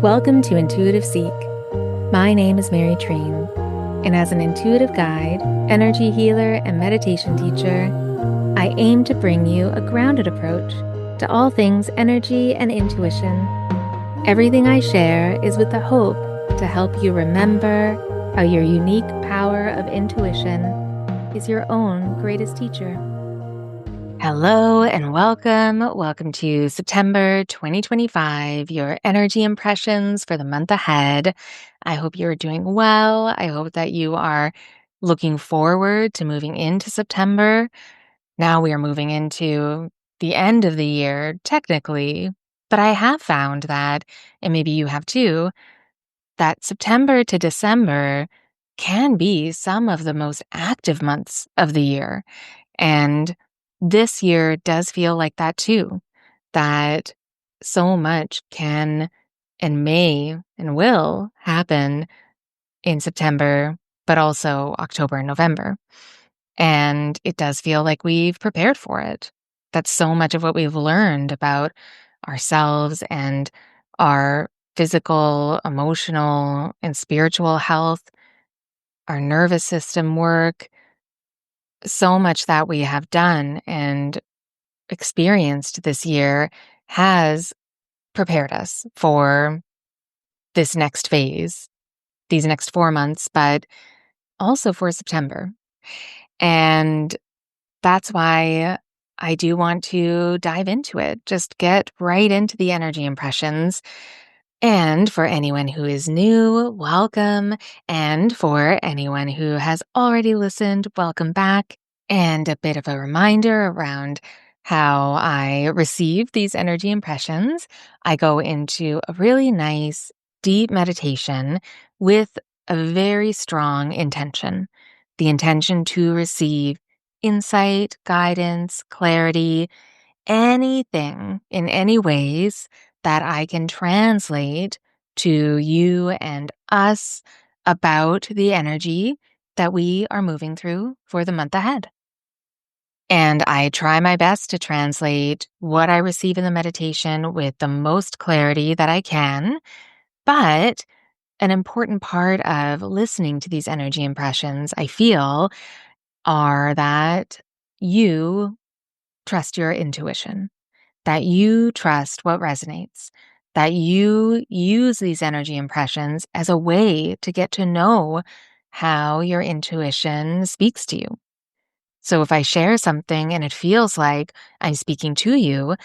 Welcome to Intuitive Seek. My name is Mary Train, and as an intuitive guide, energy healer, and meditation teacher, I aim to bring you a grounded approach to all things energy and intuition. Everything I share is with the hope to help you remember how your unique power of intuition is your own greatest teacher. Hello and welcome. Welcome to September 2025, your energy impressions for the month ahead. I hope you're doing well. I hope that you are looking forward to moving into September. Now we are moving into the end of the year, technically, but I have found that, and maybe you have too, that September to December can be some of the most active months of the year. And this year does feel like that too, that so much can and may and will happen in September, but also October and November. And it does feel like we've prepared for it. That's so much of what we've learned about ourselves and our physical, emotional, and spiritual health, our nervous system work. So much that we have done and experienced this year has prepared us for this next phase, these next 4 months, but also for September. And that's why I do want to dive into it. Just get right into the energy impressions. And for anyone who is new, welcome. And for anyone who has already listened, welcome back. And a bit of a reminder around how I receive these energy impressions. I go into a really nice, deep meditation with a very strong intention. The intention to receive insight, guidance, clarity, anything in any ways that I can translate to you and us about the energy that we are moving through for the month ahead. And I try my best to translate what I receive in the meditation with the most clarity that I can. But an important part of listening to these energy impressions, I feel, are that you trust your intuition, that you trust what resonates, that you use these energy impressions as a way to get to know how your intuition speaks to you. So if I share something and it feels like I'm speaking to you,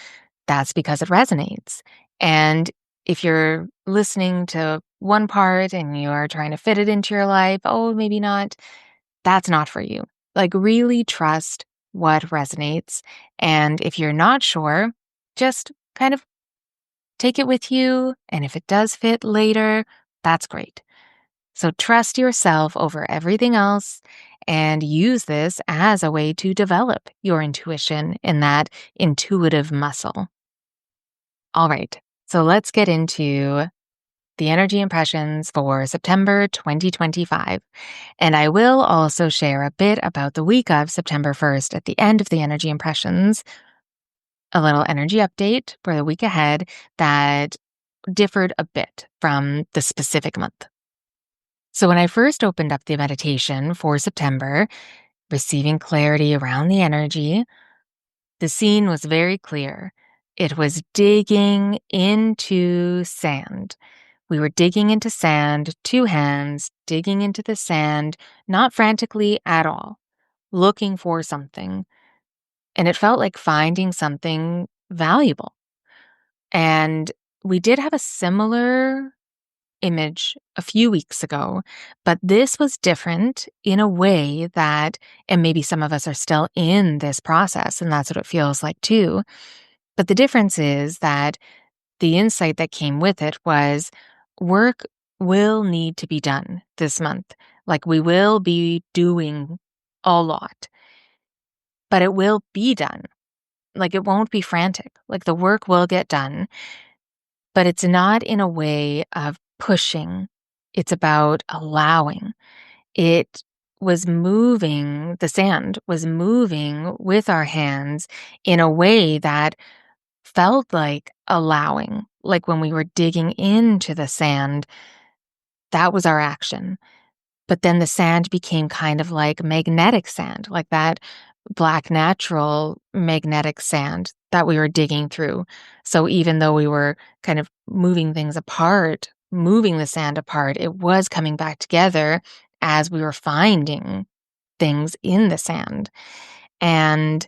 that's because it resonates. And if you're listening to one part and you're trying to fit it into your life, oh, maybe not, that's not for you. Like, really trust what resonates. And if you're not sure, just kind of take it with you. And if it does fit later, that's great. So trust yourself over everything else and use this as a way to develop your intuition in that intuitive muscle. All right, so let's get into the energy impressions for September 2025. And I will also share a bit about the week of September 1st at the end of the energy impressions, a little energy update for the week ahead that differed a bit from the specific month. So when I first opened up the meditation for September, receiving clarity around the energy, the scene was very clear. It was digging into sand. We were digging into sand, two hands, digging into the sand, not frantically at all, looking for something. And it felt like finding something valuable. And we did have a similar image a few weeks ago, but this was different in a way that, and maybe some of us are still in this process, and that's what it feels like too. But the difference is that the insight that came with it was work will need to be done this month. Like, we will be doing a lot, but it will be done. Like, it won't be frantic. Like, the work will get done, but it's not in a way of pushing. It's about allowing. It was moving, the sand was moving with our hands in a way that felt like allowing, like when we were digging into the sand, that was our action. But then the sand became kind of like magnetic sand, like that black natural magnetic sand that we were digging through. So even though we were kind of moving things apart, moving the sand apart, it was coming back together as we were finding things in the sand. And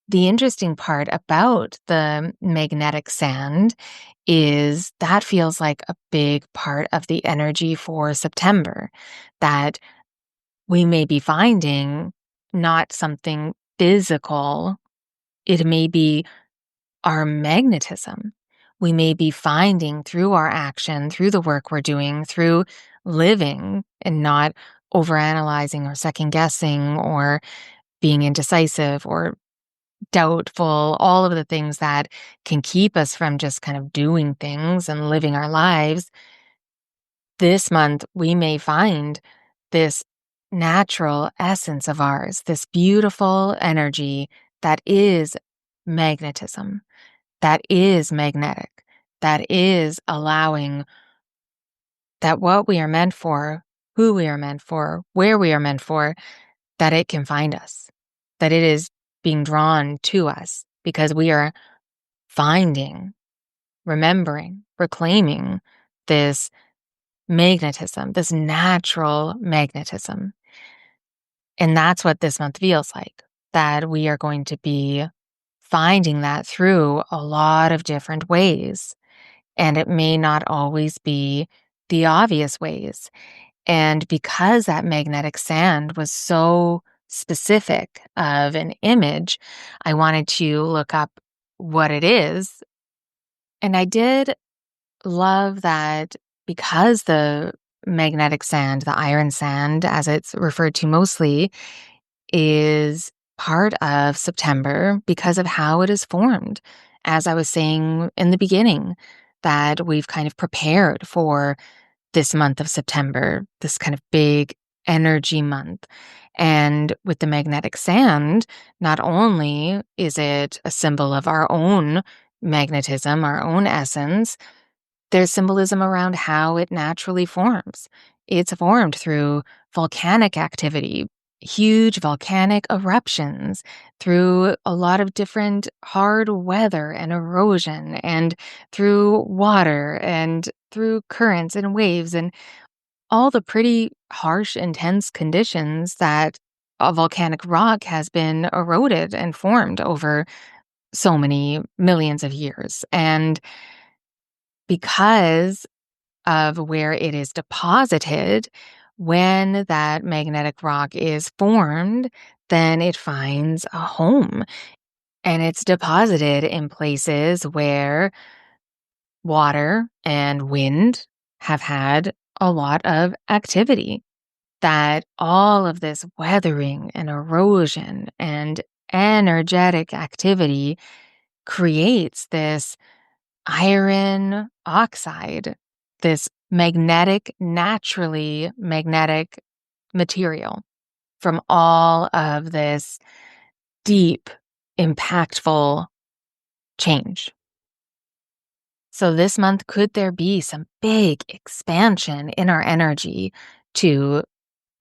the interesting part about the magnetic sand is that feels like a big part of the energy for September, that we may be finding not something physical, it may be our magnetism. We may be finding through our action, through the work we're doing, through living and not overanalyzing or second guessing or being indecisive or doubtful, all of the things that can keep us from just kind of doing things and living our lives. This month, we may find this natural essence of ours, this beautiful energy that is magnetism, that is magnetic, that is allowing that what we are meant for, who we are meant for, where we are meant for, that it can find us, that it is being drawn to us because we are finding, remembering, reclaiming this magnetism, this natural magnetism. And that's what this month feels like, that we are going to be finding that through a lot of different ways. And it may not always be the obvious ways. And because that magnetic sand was so specific of an image, I wanted to look up what it is. And I did love that because the magnetic sand, the iron sand, as it's referred to mostly, is part of September because of how it is formed. As I was saying in the beginning, that we've kind of prepared for this month of September, this kind of big energy month. And with the magnetic sand, not only is it a symbol of our own magnetism, our own essence, there's symbolism around how it naturally forms. It's formed through volcanic activity, huge volcanic eruptions, through a lot of different hard weather and erosion, and through water, and through currents and waves, and all the pretty harsh, intense conditions that a volcanic rock has been eroded and formed over so many millions of years. And because of where it is deposited, when that magnetic rock is formed, then it finds a home. And it's deposited in places where water and wind have had a lot of activity. That all of this weathering and erosion and energetic activity creates this iron oxide, this magnetic, naturally magnetic material from all of this deep, impactful change. So this month, could there be some big expansion in our energy to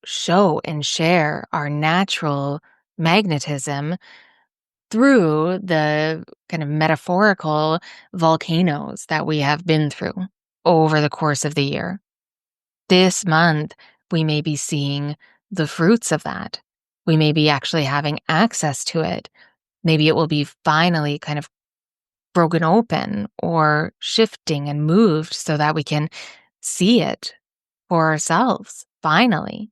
show and share our natural magnetism through the kind of metaphorical volcanoes that we have been through over the course of the year? This month, we may be seeing the fruits of that. We may be actually having access to it. Maybe it will be finally kind of broken open or shifting and moved so that we can see it for ourselves, finally.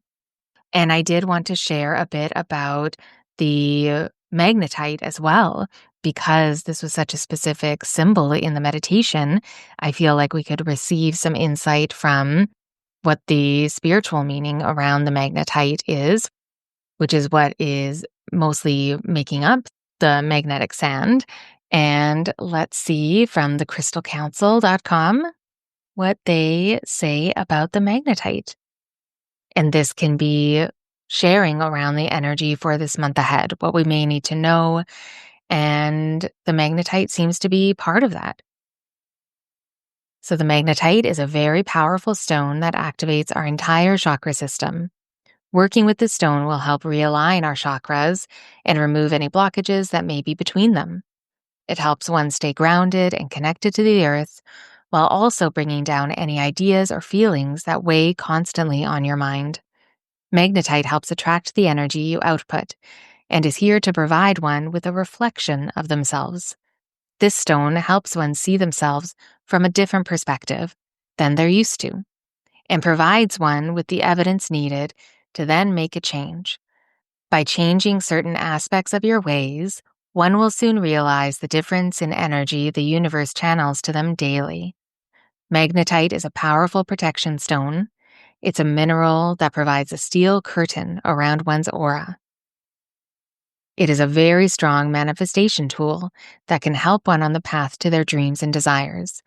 And I did want to share a bit about the magnetite as well, because this was such a specific symbol in the meditation. I feel like we could receive some insight from what the spiritual meaning around the magnetite is, which is what is mostly making up the magnetic sand. And let's see from thecrystalcouncil.com what they say about the magnetite. And this can be sharing around the energy for this month ahead, what we may need to know. And the magnetite seems to be part of that. So the magnetite is a very powerful stone that activates our entire chakra system. Working with this stone will help realign our chakras and remove any blockages that may be between them. It helps one stay grounded and connected to the earth, while also bringing down any ideas or feelings that weigh constantly on your mind. Magnetite helps attract the energy you output and is here to provide one with a reflection of themselves. This stone helps one see themselves from a different perspective than they're used to, and provides one with the evidence needed to then make a change. By changing certain aspects of your ways, one will soon realize the difference in energy the universe channels to them daily. Magnetite is a powerful protection stone. It's a mineral that provides a steel curtain around one's aura. It is a very strong manifestation tool that can help one on the path to their dreams and desires.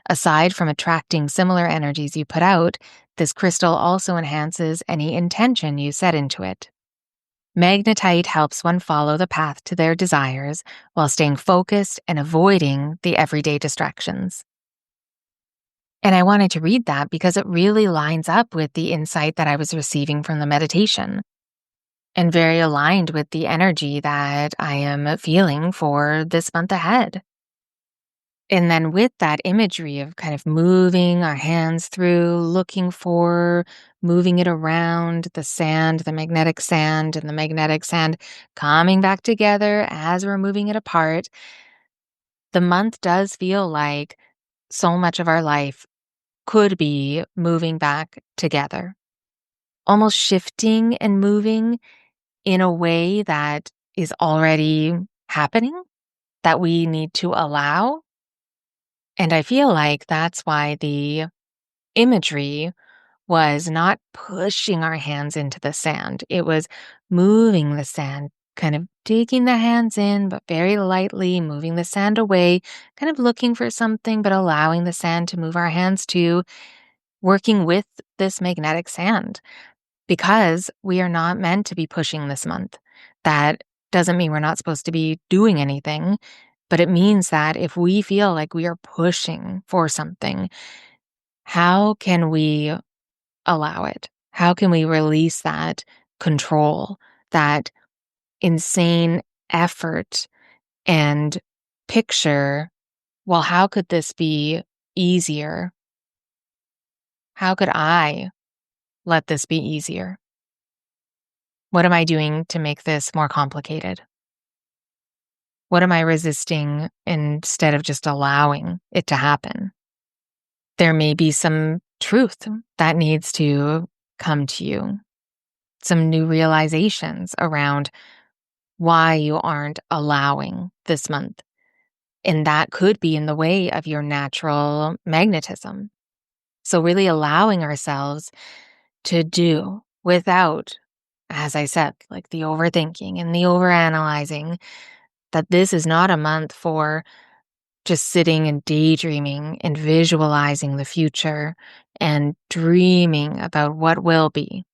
Aside from attracting similar energies you put out, this crystal also enhances any intention you set into it. Magnetite helps one follow the path to their desires while staying focused and avoiding the everyday distractions. And I wanted to read that because it really lines up with the insight that I was receiving from the meditation, and very aligned with the energy that I am feeling for this month ahead. And then with that imagery of kind of moving our hands through, looking for, moving it around the sand, the magnetic sand, and the magnetic sand coming back together as we're moving it apart, the month does feel like so much of our life could be moving back together, almost shifting and moving in a way that is already happening, that we need to allow. And I feel like that's why the imagery was not pushing our hands into the sand. It was moving the sand, kind of digging the hands in, but very lightly moving the sand away, kind of looking for something, but allowing the sand to move our hands to, working with this magnetic sand, because we are not meant to be pushing this month. That doesn't mean we're not supposed to be doing anything, but it means that if we feel like we are pushing for something, how can we allow it? How can we release that control, that insane effort, and picture, well, how could this be easier? How could I let this be easier? What am I doing to make this more complicated? What am I resisting instead of just allowing it to happen? There may be some truth that needs to come to you, some new realizations around why you aren't allowing this month. And that could be in the way of your natural magnetism. So, really allowing ourselves to do without, as I said, like the overthinking and the overanalyzing, that this is not a month for just sitting and daydreaming and visualizing the future and dreaming about what will be.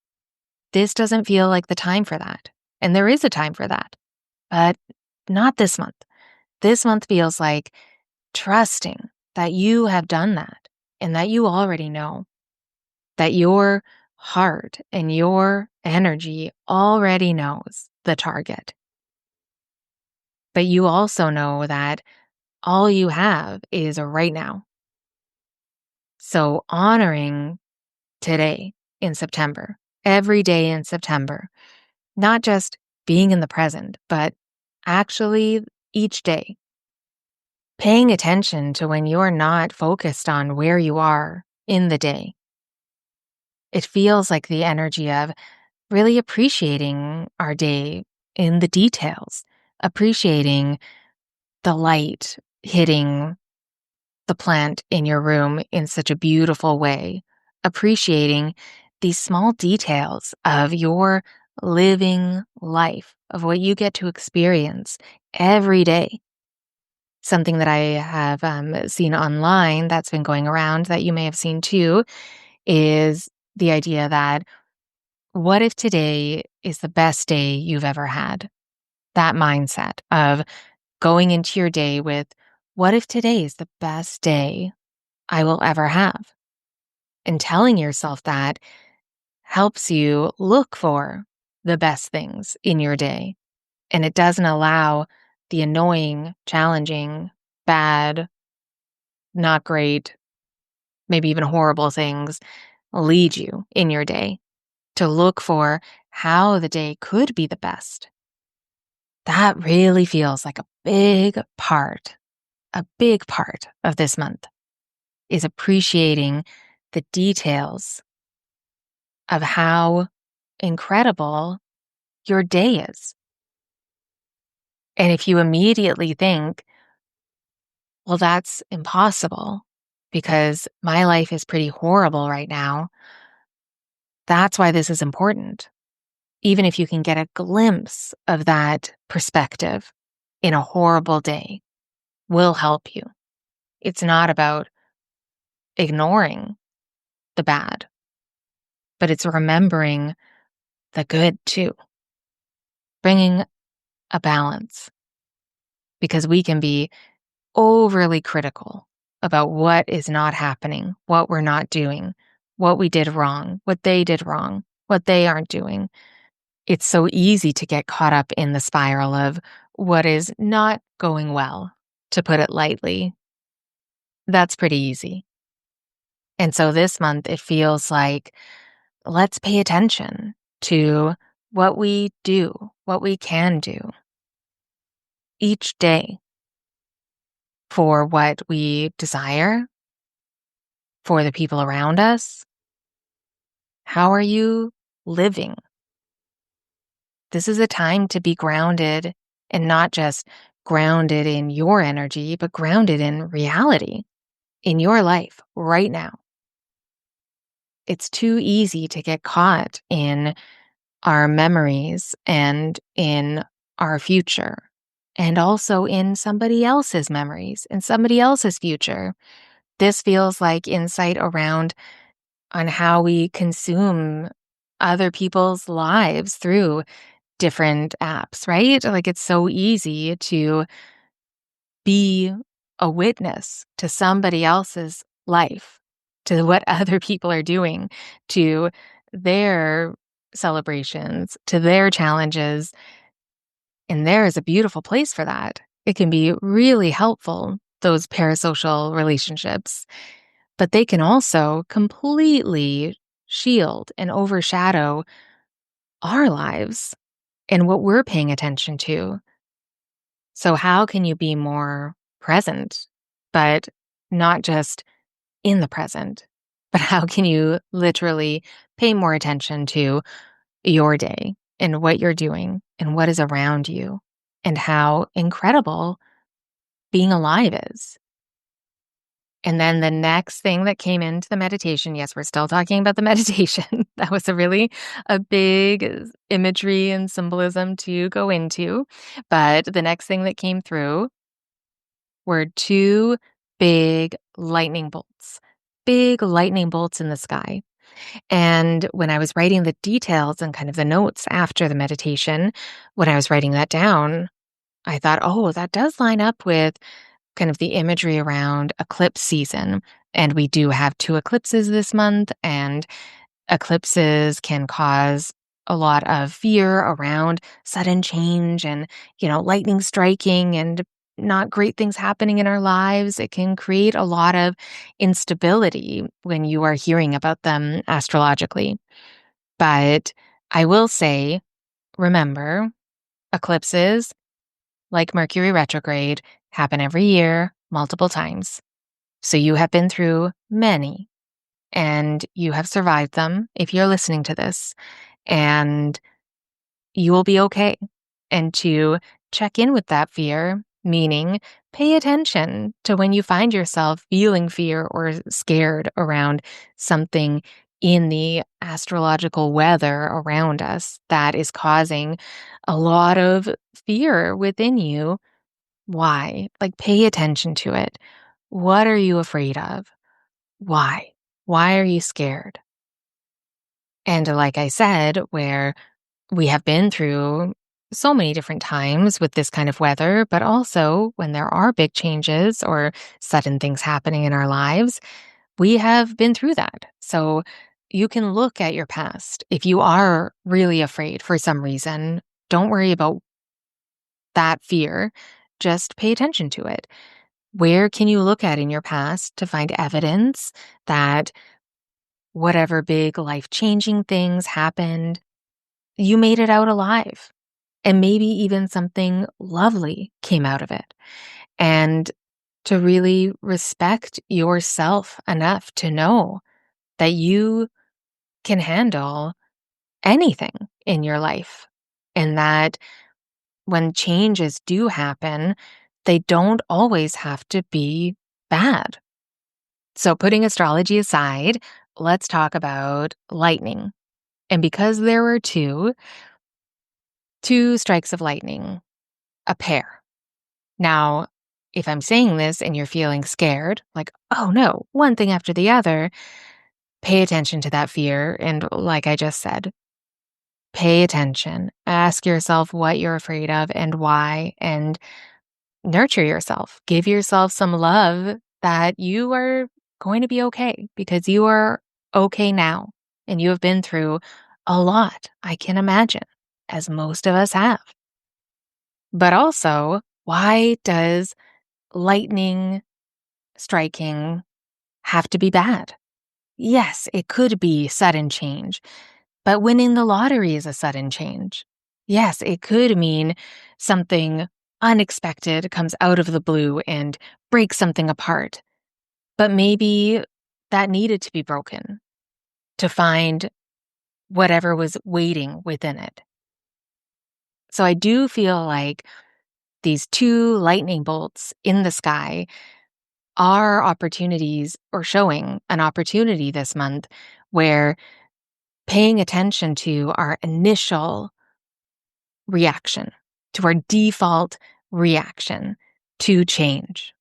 This doesn't feel like the time for that. And there is a time for that, but not this month. This month feels like trusting that you have done that and that you already know, that your heart and your energy already knows the target. But you also know that all you have is right now. So honoring today in September, every day in September, not just being in the present, but actually each day, paying attention to when you're not focused on where you are in the day. It feels like the energy of really appreciating our day in the details, appreciating the light hitting the plant in your room in such a beautiful way, appreciating these small details of your living life, of what you get to experience every day. Something that I have seen online that's been going around that you may have seen too is the idea that what if today is the best day you've ever had? That mindset of going into your day with, what if today is the best day I will ever have. And telling yourself that helps you look for the best things in your day. And it doesn't allow the annoying, challenging, bad, not great, maybe even horrible things lead you in your day to look for how the day could be the best. That really feels like a big part of this month is appreciating the details of how incredible your day is. And if you immediately think, well, that's impossible because my life is pretty horrible right now, that's why this is important. Even if you can get a glimpse of that perspective in a horrible day, will help you. It's not about ignoring the bad, but it's remembering the good too, bringing a balance, because we can be overly critical about what is not happening, what we're not doing, what we did wrong, what they did wrong, what they aren't doing. It's so easy to get caught up in the spiral of what is not going well, to put it lightly. That's pretty easy. And so this month, it feels like let's pay attention to what we do, what we can do each day for what we desire, for the people around us. How are you living? This is a time to be grounded, and not just grounded in your energy, but grounded in reality in your life right now. It's too easy to get caught in our memories and in our future, and also in somebody else's memories and somebody else's future. This feels like insight around on how we consume other people's lives through different apps, right? Like it's so easy to be a witness to somebody else's life, to what other people are doing, to their celebrations, to their challenges. And there is a beautiful place for that. It can be really helpful, those parasocial relationships, but they can also completely shield and overshadow our lives and what we're paying attention to. So, how can you be more present, but not just in the present, but how can you literally pay more attention to your day and what you're doing and what is around you and how incredible being alive is? And then the next thing that came into the meditation, yes, we're still talking about the meditation. That was a big imagery and symbolism to go into. But the next thing that came through were two big lightning bolts in the sky. And when I was writing the details and kind of the notes after the meditation, when I was writing that down, I thought, oh, that does line up with kind of the imagery around eclipse season. And we do have two eclipses this month, and eclipses can cause a lot of fear around sudden change and, lightning striking and not great things happening in our lives. It can create a lot of instability when you are hearing about them astrologically. But I will say, remember, eclipses, like Mercury retrograde, happen every year, multiple times. So you have been through many, and you have survived them if you're listening to this, and you will be okay. And to check in with that fear, meaning pay attention to when you find yourself feeling fear or scared around something in the astrological weather around us that is causing a lot of fear within you. Why? Like, pay attention to it. What are you afraid of? Why? Why are you scared? And like I said, where we have been through so many different times with this kind of weather, but also when there are big changes or sudden things happening in our lives, we have been through that. So you can look at your past. If you are really afraid for some reason, don't worry about that fear. Just pay attention to it. Where can you look at in your past to find evidence that whatever big life-changing things happened, you made it out alive? And maybe even something lovely came out of it. And to really respect yourself enough to know that you can handle anything in your life. And that when changes do happen, they don't always have to be bad. So, putting astrology aside, let's talk about lightning. And because there were two strikes of lightning, a pair. Now, if I'm saying this and you're feeling scared, like, oh no, one thing after the other, pay attention to that fear. And like I just said, pay attention. Ask yourself what you're afraid of and why, and nurture yourself. Give yourself some love that you are going to be okay because you are okay now. And you have been through a lot, I can imagine, as most of us have. But also, why does lightning striking have to be bad? Yes, it could be sudden change, but winning the lottery is a sudden change. Yes, it could mean something unexpected comes out of the blue and breaks something apart, but maybe that needed to be broken to find whatever was waiting within it. So I do feel like these two lightning bolts in the sky are opportunities or showing an opportunity this month where paying attention to our initial reaction, to our default reaction to change.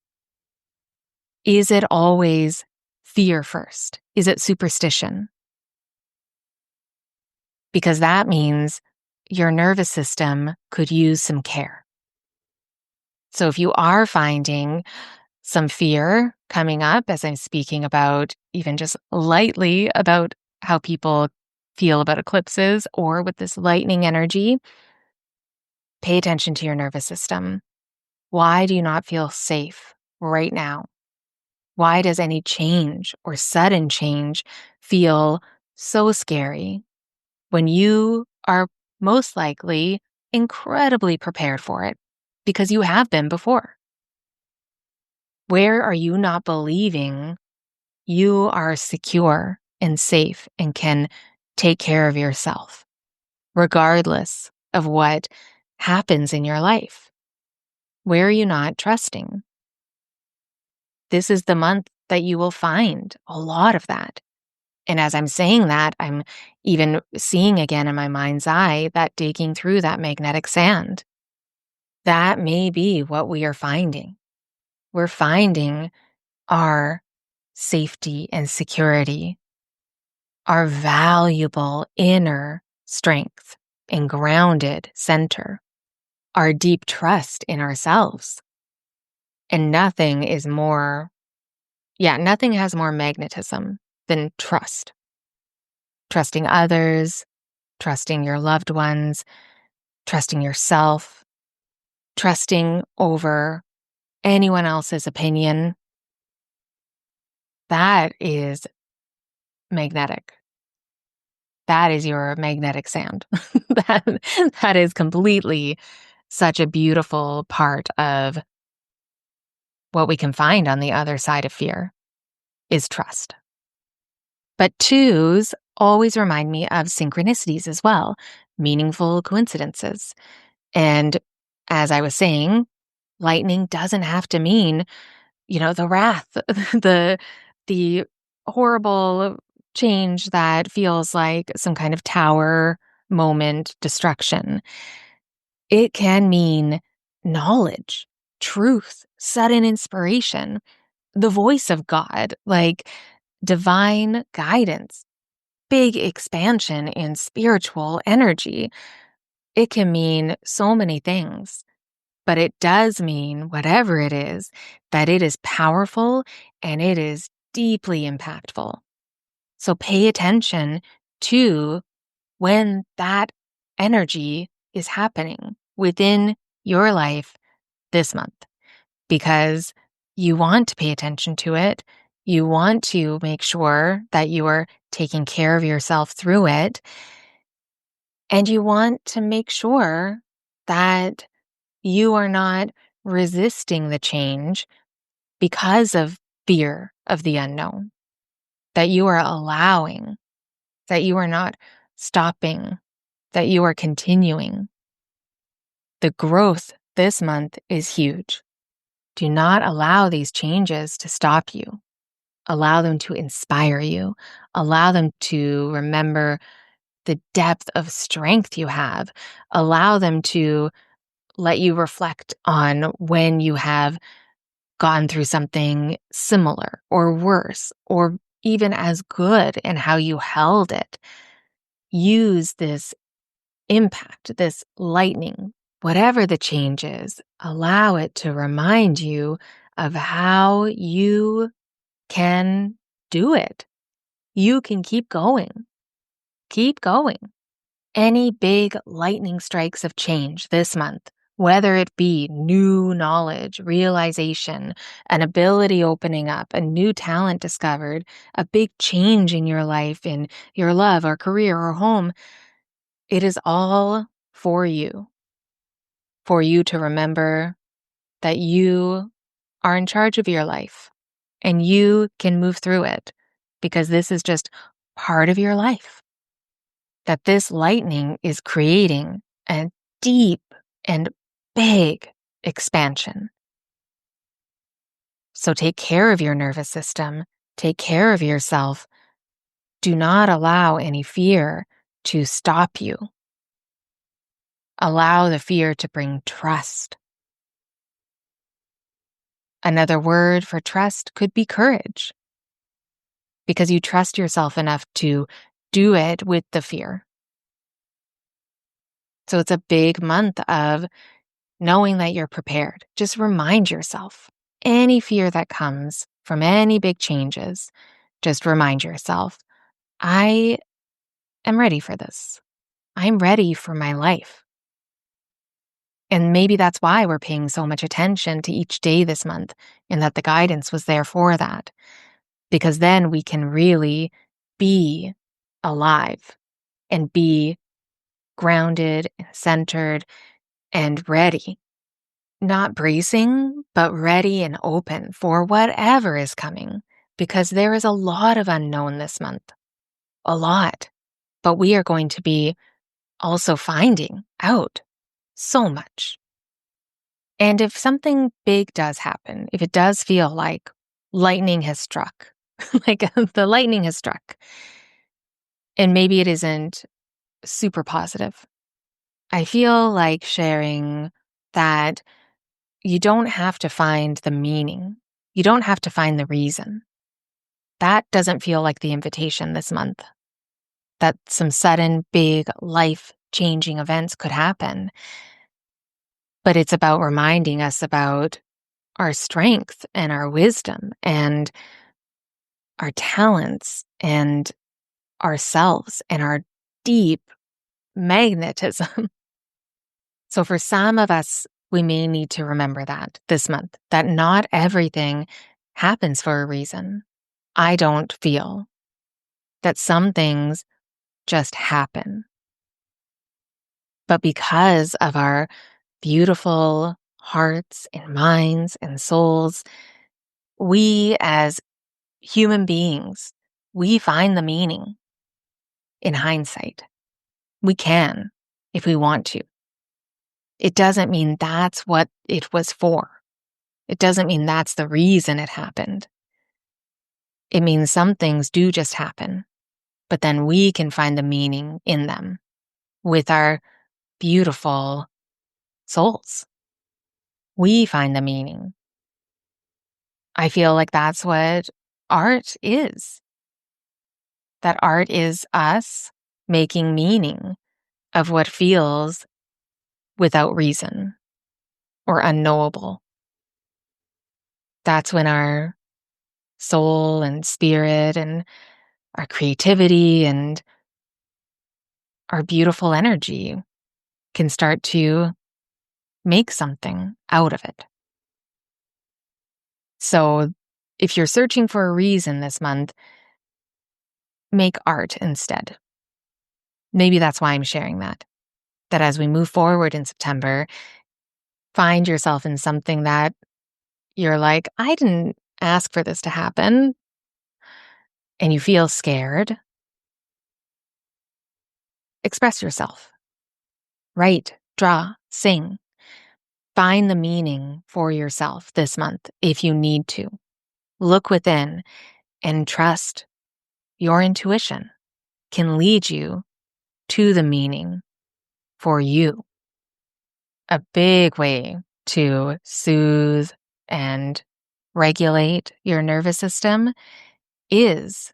Is it always fear first? Is it superstition? Because that means your nervous system could use some care. So if you are finding some fear coming up as I'm speaking about, even just lightly about how people feel about eclipses or with this lightning energy, pay attention to your nervous system. Why do you not feel safe right now? Why does any change or sudden change feel so scary when you are most likely incredibly prepared for it because you have been before? Where are you not believing you are secure and safe and can take care of yourself, regardless of what happens in your life? Where are you not trusting? This is the month that you will find a lot of that. And as I'm saying that, I'm even seeing again in my mind's eye that digging through that magnetic sand. That may be what we are finding. We're finding our safety and security, our valuable inner strength and grounded center, our deep trust in ourselves. And nothing has more magnetism than trust. Trusting others, trusting your loved ones, trusting yourself, trusting over anyone else's opinion. That is magnetic. That is your magnetic sand. that is completely such a beautiful part of what we can find on the other side of fear is trust. But twos always remind me of synchronicities as well, meaningful coincidences. And as I was saying, lightning doesn't have to mean, the wrath, the horrible change that feels like some kind of tower moment destruction. It can mean knowledge, truth, sudden inspiration, the voice of God, like divine guidance, big expansion in spiritual energy. It can mean so many things, but it does mean, whatever it is, that it is powerful and it is deeply impactful. So pay attention to when that energy is happening within your life this month, because you want to pay attention to it. You want to make sure that you are taking care of yourself through it. And you want to make sure that you are not resisting the change because of fear of the unknown, that you are allowing, that you are not stopping, that you are continuing. The growth this month is huge. Do not allow these changes to stop you. Allow them to inspire you. Allow them to remember the depth of strength you have. Allow them to let you reflect on when you have gone through something similar or worse or even as good and how you held it. Use this impact, this lightning, whatever the change is, allow it to remind you of how you can do it. You can keep going. Keep going. Any big lightning strikes of change this month, whether it be new knowledge, realization, an ability opening up, a new talent discovered, a big change in your life, in your love or career or home, it is all for you to remember that you are in charge of your life and you can move through it because this is just part of your life. That this lightning is creating a deep and big expansion. So take care of your nervous system, take care of yourself. Do not allow any fear to stop you. Allow the fear to bring trust. Another word for trust could be courage, because you trust yourself enough to do it with the fear. So it's a big month of knowing that you're prepared. Just remind yourself any fear that comes from any big changes, just remind yourself, I am ready for this. I'm ready for my life. And maybe that's why we're paying so much attention to each day this month, and that the guidance was there for that. Because then we can really be alive and be grounded and centered and ready. Not bracing, but ready and open for whatever is coming, because there is a lot of unknown this month. A lot. But we are going to be also finding out so much. And if something big does happen, if it does feel like lightning has struck, like the lightning has struck, and maybe it isn't super positive, I feel like sharing that you don't have to find the meaning. You don't have to find the reason. That doesn't feel like the invitation this month. That some sudden, big, life-changing events could happen. But it's about reminding us about our strength and our wisdom and our talents and ourselves and our deep magnetism. So for some of us, we may need to remember that this month, that not everything happens for a reason. I don't feel that some things just happen. But because of our beautiful hearts and minds and souls, we as human beings, we find the meaning in hindsight. We can if we want to. It doesn't mean that's what it was for. It doesn't mean that's the reason it happened. It means some things do just happen, but then we can find the meaning in them with our beautiful souls. We find the meaning. I feel like that's what art is. That art is us making meaning of what feels without reason or unknowable. That's when our soul and spirit and our creativity and our beautiful energy can start to make something out of it. So if you're searching for a reason this month, make art instead. Maybe that's why I'm sharing that as we move forward in September, find yourself in something that you're like, I didn't ask for this to happen, and you feel scared. Express yourself. Write, draw, sing. Find the meaning for yourself this month if you need to. Look within and trust your intuition can lead you to the meaning for you. A big way to soothe and regulate your nervous system is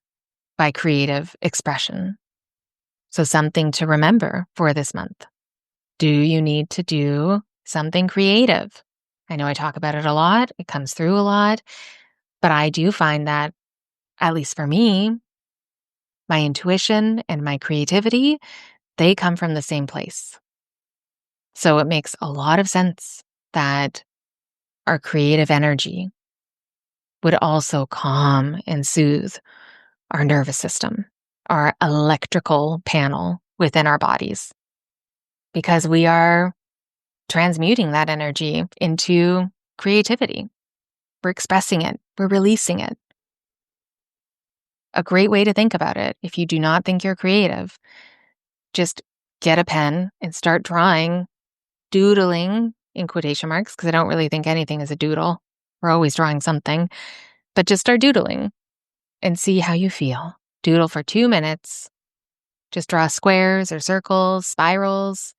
by creative expression. So something to remember for this month. Do you need to do something creative? I know I talk about it a lot. It comes through a lot. But I do find that, at least for me, my intuition and my creativity, they come from the same place. So it makes a lot of sense that our creative energy would also calm and soothe our nervous system, our electrical panel within our bodies, because we are transmuting that energy into creativity. We're expressing it, we're releasing it. A great way to think about it, if you do not think you're creative, just get a pen and start drawing, doodling in quotation marks, because I don't really think anything is a doodle. We're always drawing something, but just start doodling and see how you feel. Doodle for 2 minutes. Just draw squares or circles, spirals,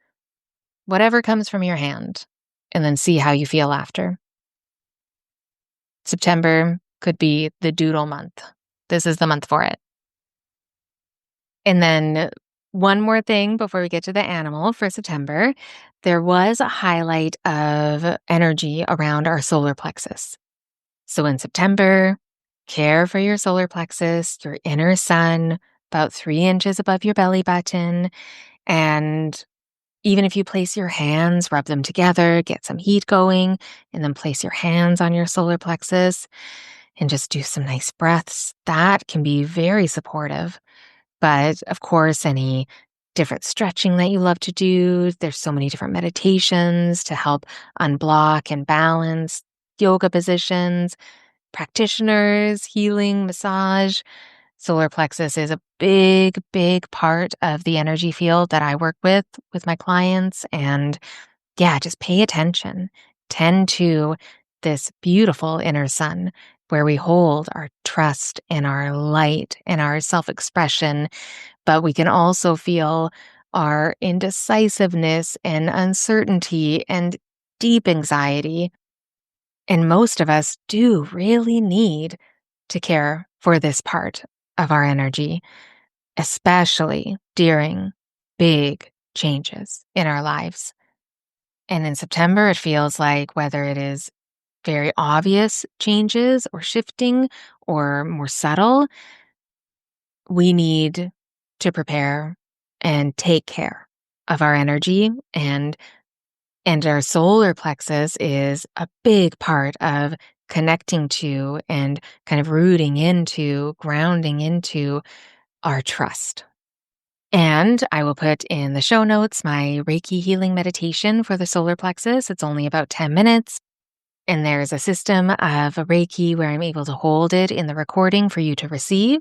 whatever comes from your hand, and then see how you feel after. September could be the doodle month. This is the month for it. And then one more thing before we get to the animal for September, there was a highlight of energy around our solar plexus. So in September, care for your solar plexus, your inner sun, about 3 inches above your belly button. And even if you place your hands, rub them together, get some heat going, and then place your hands on your solar plexus and just do some nice breaths, that can be very supportive. But of course, any different stretching that you love to do, there's so many different meditations to help unblock and balance, yoga positions, practitioners, healing, massage. Solar plexus is a big, big part of the energy field that I work with my clients. And yeah, just pay attention. Tend to this beautiful inner sun where we hold our trust and our light and our self-expression, but we can also feel our indecisiveness and uncertainty and deep anxiety. And most of us do really need to care for this part of our energy, especially during big changes in our lives. And in September, it feels like whether it is very obvious changes or shifting or more subtle, we need to prepare and take care of our energy, and our solar plexus is a big part of connecting to and kind of rooting into, grounding into our trust. And I will put in the show notes my Reiki healing meditation for the solar plexus. It's only about 10 minutes. And there's a system of a Reiki where I'm able to hold it in the recording for you to receive.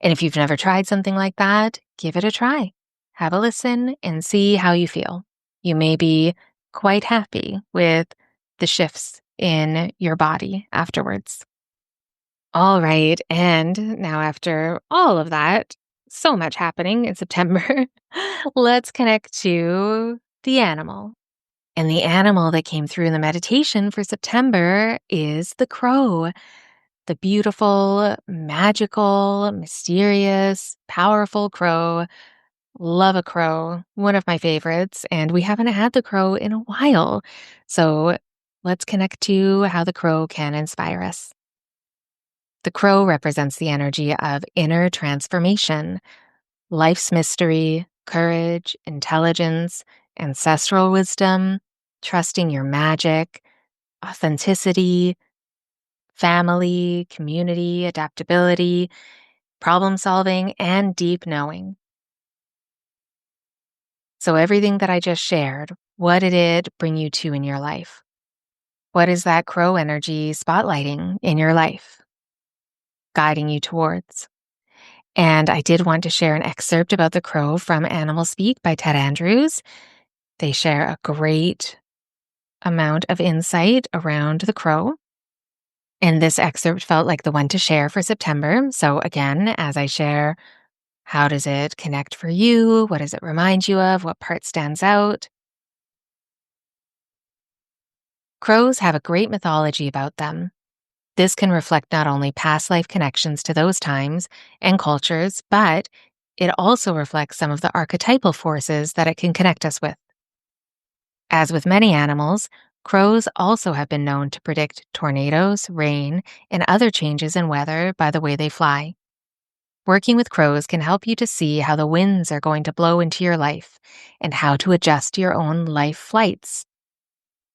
And if you've never tried something like that, give it a try. Have a listen and see how you feel. You may be quite happy with the shifts in your body afterwards. All right. And now, after all of that, so much happening in September, let's connect to the animal. And the animal that came through in the meditation for September is the crow, the beautiful, magical, mysterious, powerful crow Love a crow, one of my favorites, and we haven't had the crow in a while. So let's connect to how the crow can inspire us. The crow represents the energy of inner transformation, life's mystery, courage, intelligence, ancestral wisdom, trusting your magic, authenticity, family, community, adaptability, problem solving, and deep knowing. So, everything that I just shared, what did it bring you to in your life? What is that crow energy spotlighting in your life, guiding you towards? And I did want to share an excerpt about the crow from Animal Speak by Ted Andrews. They share a great amount of insight around the crow. And this excerpt felt like the one to share for September. So, again, as I share, how does it connect for you? What does it remind you of? What part stands out? Crows have a great mythology about them. This can reflect not only past life connections to those times and cultures, but it also reflects some of the archetypal forces that it can connect us with. As with many animals, crows also have been known to predict tornadoes, rain, and other changes in weather by the way they fly. Working with crows can help you to see how the winds are going to blow into your life and how to adjust your own life flights.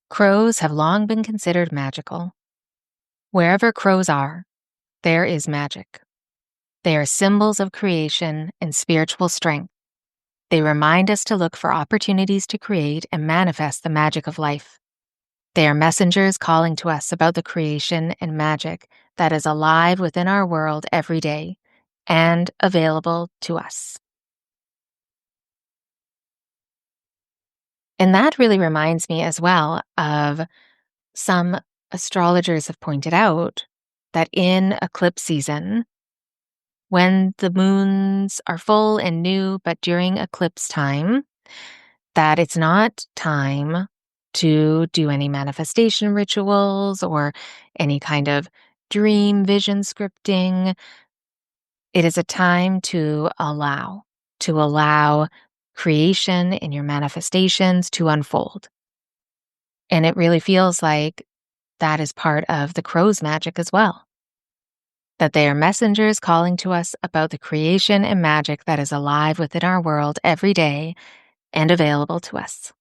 Crows have long been considered magical. Wherever crows are, there is magic. They are symbols of creation and spiritual strength. They remind us to look for opportunities to create and manifest the magic of life. They are messengers calling to us about the creation and magic that is alive within our world every day and available to us. And that really reminds me as well of some astrologers have pointed out that in eclipse season, when the moons are full and new, but during eclipse time, that it's not time to do any manifestation rituals or any kind of dream vision scripting. It is a time to allow creation and your manifestations to unfold. And it really feels like that is part of the crow's magic as well. That they are messengers calling to us about the creation and magic that is alive within our world every day and available to us.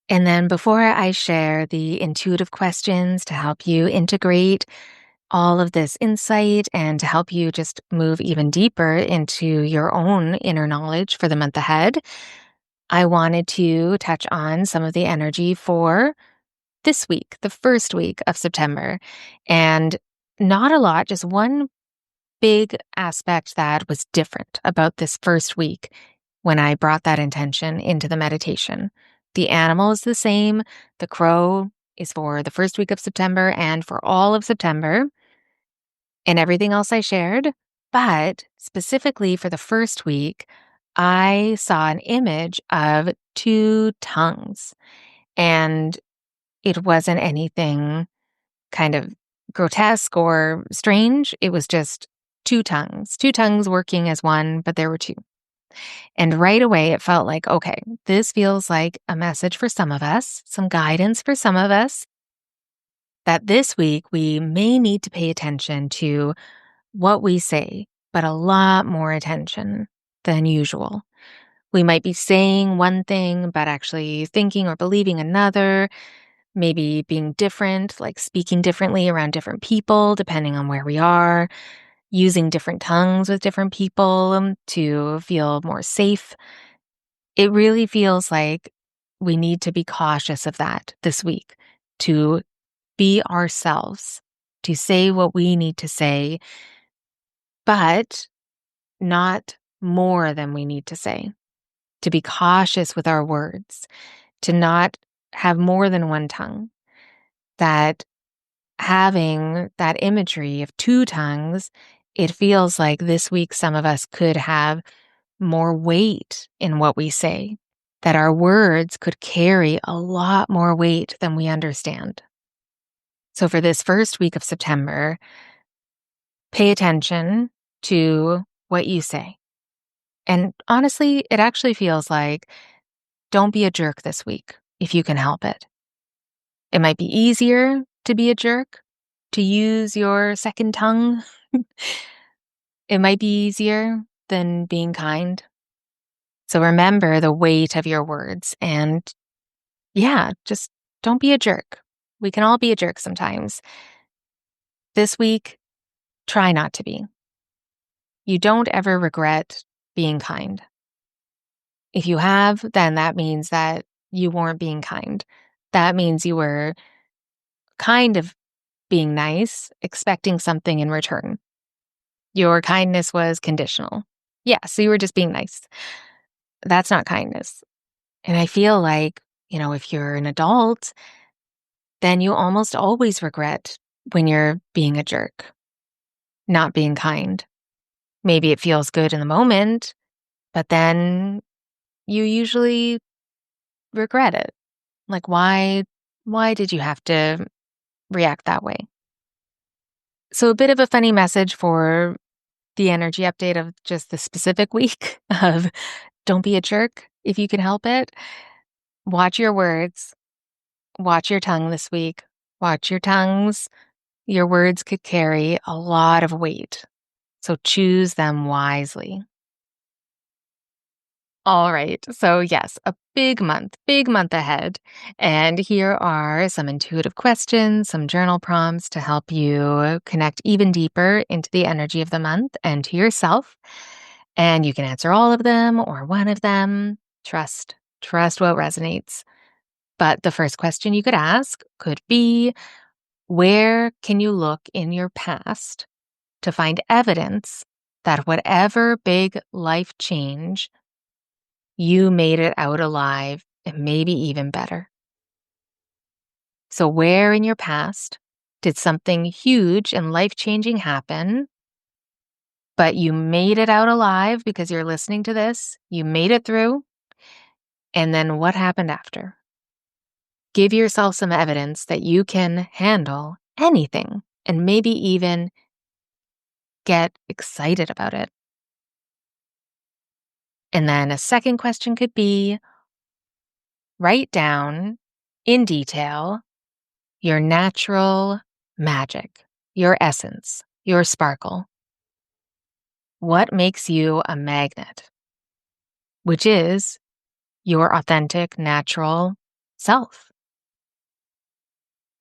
And then before I share the intuitive questions to help you integrate all of this insight and to help you just move even deeper into your own inner knowledge for the month ahead, I wanted to touch on some of the energy for this week, the first week of September. And not a lot, just one big aspect that was different about this first week when I brought that intention into the meditation. The animal is the same. The crow is for the first week of September and for all of September and everything else I shared. But specifically for the first week, I saw an image of two tongues, and it wasn't anything kind of grotesque or strange. It was just two tongues working as one, but there were two. And right away, it felt like, okay, this feels like a message for some of us, some guidance for some of us, that this week we may need to pay attention to what we say, but a lot more attention than usual. We might be saying one thing, but actually thinking or believing another, maybe being different, like speaking differently around different people, depending on where we are, using different tongues with different people to feel more safe. It really feels like we need to be cautious of that this week, to be ourselves, to say what we need to say, but not more than we need to say, to be cautious with our words, to not have more than one tongue, that having that imagery of two tongues, it feels like this week some of us could have more weight in what we say, that our words could carry a lot more weight than we understand. So for this first week of September, pay attention to what you say And honestly, it actually feels like don't be a jerk this week if you can help it. It might be easier to be a jerk, to use your second tongue. It might be easier than being kind. So remember the weight of your words and yeah, just don't be a jerk. We can all be a jerk sometimes. This week, try not to be. You don't ever regret being kind. If you have, then that means that you weren't being kind. That means you were kind of being nice, expecting something in return. Your kindness was conditional. Yeah, so you were just being nice. That's not kindness. And I feel like, if you're an adult, then you almost always regret when you're being a jerk, not being kind. Maybe it feels good in the moment, but then you usually regret it. Like, why did you have to react that way? So a bit of a funny message for the energy update of just the specific week of don't be a jerk if you can help it. Watch your words. Watch your tongue this week. Watch your tongues. Your words could carry a lot of weight. So choose them wisely. All right. So, yes, a big month ahead. And here are some intuitive questions, some journal prompts to help you connect even deeper into the energy of the month and to yourself. And you can answer all of them or one of them. Trust what resonates. But the first question you could ask could be, where can you look in your past to find evidence that whatever big life change you made it out alive and maybe even better? So, where in your past did something huge and life changing happen, but you made it out alive because you're listening to this? You made it through. And then what happened after? Give yourself some evidence that you can handle anything and maybe even get excited about it. And then a second question could be, write down in detail your natural magic, your essence, your sparkle. What makes you a magnet, which is your authentic, natural self.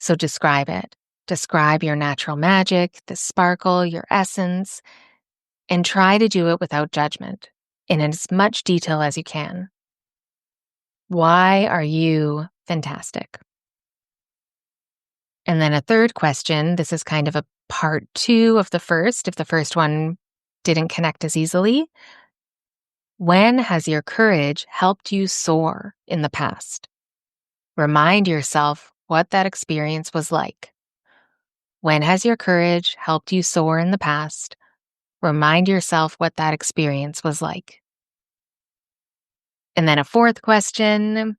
So describe it. Describe your natural magic, the sparkle, your essence, and try to do it without judgment in as much detail as you can. Why are you fantastic? And then a third question, this is kind of a part 2 of the first, if the first one didn't connect as easily. When has your courage helped you soar in the past? Remind yourself what that experience was like. When has your courage helped you soar in the past? Remind yourself what that experience was like. And then a fourth question,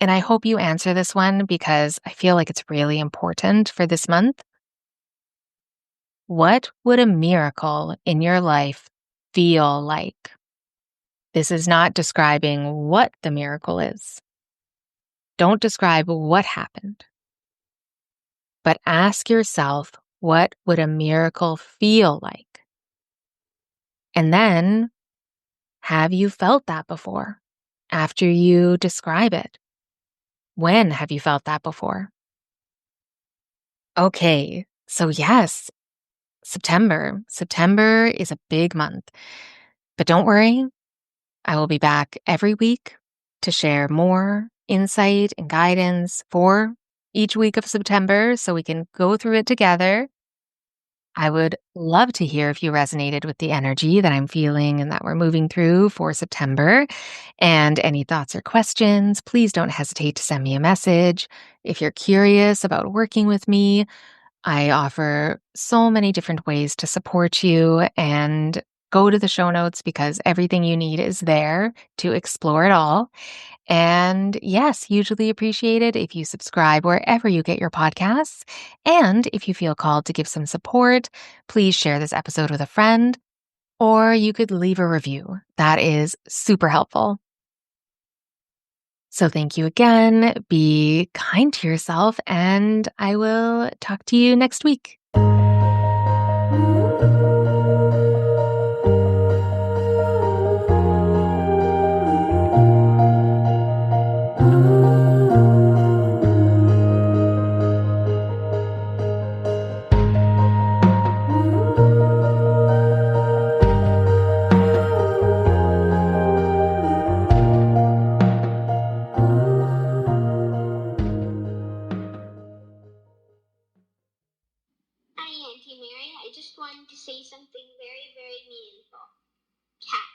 and I hope you answer this one because I feel like it's really important for this month. What would a miracle in your life feel like? This is not describing what the miracle is. Don't describe what happened. But ask yourself, what would a miracle feel like? And then, have you felt that before? After you describe it, when have you felt that before? Okay, so yes, September. September is a big month. But don't worry, I will be back every week to share more insight and guidance for each week of September so we can go through it together. I would love to hear if you resonated with the energy that I'm feeling and that we're moving through for September. And any thoughts or questions, please don't hesitate to send me a message. If you're curious about working with me, I offer so many different ways to support you, and go to the show notes because everything you need is there to explore it all. And yes, hugely appreciated if you subscribe wherever you get your podcasts. And if you feel called to give some support, please share this episode with a friend or you could leave a review. That is super helpful. So thank you again. Be kind to yourself, and I will talk to you next week. Hi, Auntie Mary. I just wanted to say something very, very meaningful. Cat.